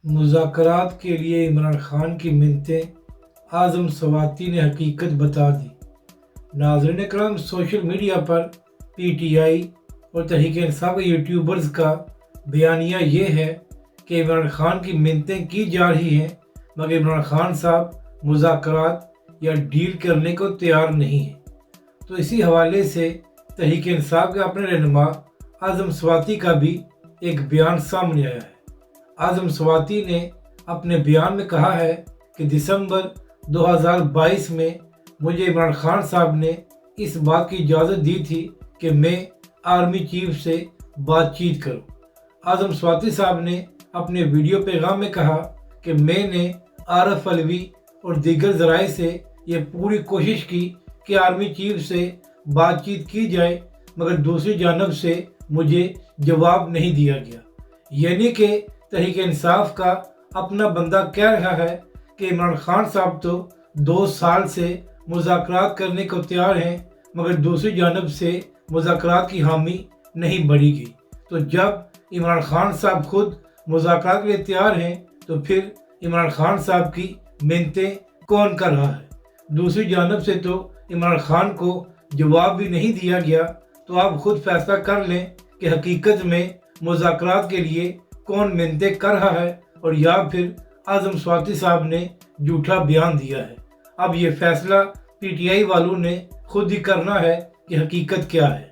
مذاکرات کے لیے عمران خان کی منتیں، اعظم سواتی نے حقیقت بتا دی۔ ناظرین کرام، social media per P T I اور تحریک انصاف کے یوٹیوبرز کا بیانیہ یہ ہے کہ عمران خان کی منتیں کی جا رہی ہیں، مگر عمران خان صاحب مذاکرات یا ڈیل کرنے کو تیار نہیں ہیں۔ تو اسی حوالے سے تحریک انصاف کے اپنے رہنما اعظم سواتی کا بھی ایک بیان سامنے آیا ہے۔ اعظم سواتی نے اپنے بیان میں کہا ہے کہ دسمبر 2022 میں مجھے عمران خان صاحب نے اس بات کی اجازت دی تھی کہ میں آرمی چیف سے بات چیت کروں۔ اعظم سواتی صاحب نے اپنے ویڈیو پیغام میں کہا کہ میں نے عارف علوی اور دیگر ذرائع سے یہ پوری کوشش کی کہ آرمی چیف سے بات چیت کی جائے، مگر دوسری جانب سے مجھے جواب نہیں دیا گیا۔ یعنی کہ تحریک انصاف کا اپنا بندہ کہہ رہا ہے کہ عمران خان صاحب تو 2 سال سے مذاکرات کرنے کو تیار ہیں، مگر دوسری جانب سے مذاکرات کی حامی نہیں بڑھی گئی۔ تو جب عمران خان صاحب خود مذاکرات کے لیے تیار ہیں تو پھر عمران خان صاحب کی منتیں کون کر رہا ہے؟ دوسری جانب سے تو عمران خان کو جواب بھی نہیں دیا گیا۔ تو آپ خود فیصلہ کر لیں کہ حقیقت میں مذاکرات کے لیے کون منتیں کر رہا ہے، اور یا پھر اعظم سواتی صاحب نے جھوٹا بیان دیا ہے۔ اب یہ فیصلہ پی ٹی آئی والوں نے خود ہی کرنا ہے کہ حقیقت کیا ہے۔